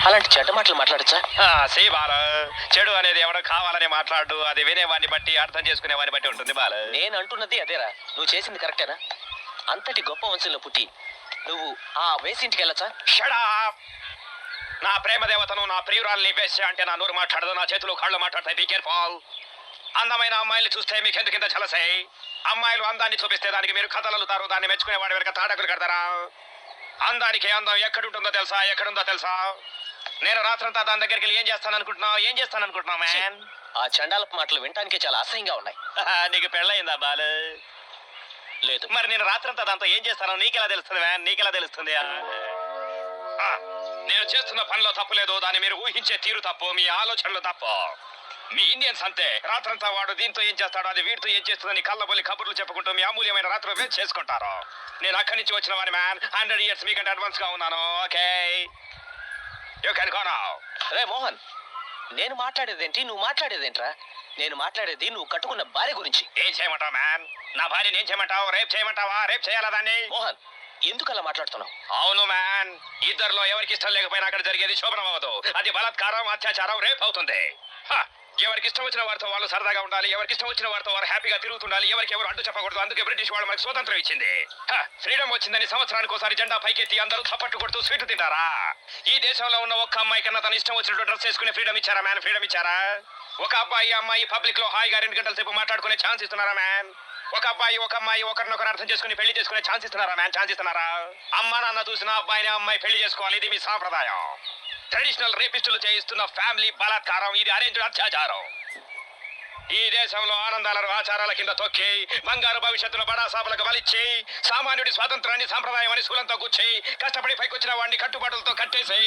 అలాంటి చెడ్డ మాటలు మాట్లాడచ్చా? సే బాల, చెడు అనేది ఎవడో కావాలని మాట్లాడు, అది వినేవాడిని బట్టి అర్థం చేసుకునేవాడిని బట్టి ఉంటుంది బాల. నేను అంటున్నది అదేరా. నువ్వు చేసింది కరెక్టేనా? అంతటి గొప్ప వంశంలో పుట్టి నువ్వు ఆ వేసింటికి వెళ్ళచ్చా? షడా! నా ప్రేమ దేవతను, నా ప్రియురాల్ని వేసే అంటే నా నోరు మాట్లాడదు, నా చేతులు కాళ్ళు మాట్లాడతాయి. Be careful. అందమైన అమ్మాయిలు చూస్తే మీకు ఎందుకు కింద చలసాయి? అమ్మాయిలు అందాన్ని చూపిస్తే దానికి మీరు కథలు అల్లుతారు, దాన్ని మెచ్చుకునేవాడి వెనక తాటకులు కడతారా? అందానికి అందం ఎక్కడుంటుందో తెలుసా? ఎక్కడుందో తెలుసా? నేను రాత్రంతా దాని దగ్గరికి వెళ్ళి ఏం చేస్తాననుకుంటున్నావు మ్యాన్? ఆ చండాలపు మాటలు వినటానికే చాలా అసహ్యంగా ఉన్నాయి. నీకు పెళ్ళయిందా బాలు? లేదు. మరి నేను రాత్రంతా దాంతో ఏం చేస్తానో నీకెలా తెలుస్తుంది మ్యాన్? నీకెలా తెలుస్తుంది? నేను చేస్తున్న పనిలో తప్పు లేదు, దాన్ని మీరు ఊహించే తీరు తప్పు, మీ ఆలోచనలు తప్పు. మీ ఇండియన్స్ అంతే. రాత్రంతా వాడు దీంతో ఏం చేస్తాడో, అది వీడితో ఏం చేస్తుందని కళ్ళబొల్లి కబుర్లు చెప్పుకుంటూ మీ అమూల్యమైన రాత్రులు వేస్ట్ చేసుకుంటారు. నేను అక్కడి నుంచి వచ్చిన వాడిని మ్యాన్. 100 years మీకంటే అడ్వాన్స్ గా ఉన్నాను. Okay, you can go now. రే మోహన్, నేను మాట్లాడేదేంటి, నువ్వు మాట్లాడేదేంట్రా? నేను మాట్లాడేది నువ్వు కట్టుకున్న భార్య గురించి. ఏం చేయమంటావు మ్యాన్? నా భార్యని ఏం చేయమంటావు? రేప్ చేయమంటావా? రేప్ చేయాలా దాన్ని? మోహన్, ఎందుకు అలా మాట్లాడుతున్నావు? అవును మ్యాన్, ఇద్దరిలో ఎవరికి ఇష్టం లేకపోయినా అక్కడ జరిగేది శోభనం అవ్వదు. అది బలాత్కారం, అత్యాచారం, రేప్ అవుతుంది. ఎవరికి ఇష్టం వచ్చిన వారితో వాళ్ళు సరదాగా ఉండాలి, ఎవరికి ఇష్టం వచ్చిన వారితో వారు హ్యాపీగా తిరుగుతుండాలి, ఎవరికి ఎవరు అడ్డు చెప్పకూడదు. అందుకే బ్రిటిష్ వాళ్ళు మనకు స్వతంత్రం ఇచ్చింది. ఫ్రీడమ్ వచ్చిందని సంవత్సరానికి ఒకసారి జెండా పైకెత్తి అందరూ చప్పట్టు కొడుతూ స్వీట్ తింటారా? ఈ దేశంలో ఉన్న ఒక్క అమ్మాయి కన్నా తన ఇష్టం వచ్చినట్టు డ్రెస్ వేసుకునే ఫ్రీడమ్ ఇచ్చారా మ్యాన్? ఫ్రీడమ్ ఇచ్చారా? ఒక అబ్బాయి అమ్మాయి పబ్లిక్ లో హాయిగా 2 గంటల సేపు మాట్లాడుకునే ఛాన్స్ ఇస్తున్నారా మ్యాన్? ఒక అబ్బాయి ఒక అమ్మాయి ఒకరినొకరు అర్థం చేసుకుని పెళ్లి చేసుకునే ఛాన్స్ ఇస్తున్నారా మ్యాన్? ఛాన్స్ ఇస్తున్నారా? అమ్మ నాన్న చూసిన అబ్బాయిని అమ్మాయి పెళ్లి చేసుకోవాలి, ఇది మీ సాంప్రదాయం. ట్రెడిషనల్ రేపిస్టులు చేయిస్తున్న ఫ్యామిలీ బలాత్కారం, ఇది అరేంజ్డ్ అత్యాచారం. ఈ దేశంలో ఆనందాలను ఆచారాల కింద తొక్కి బంగారు భవిష్యత్తును బడాసాబులకు బలిచ్చి సామాన్యుడి స్వాతంత్రాన్ని సంప్రదాయం అని శూలంతో గుచ్చి కష్టపడి పైకొచ్చిన వాడిని కట్టుబాటులతో కట్టేసి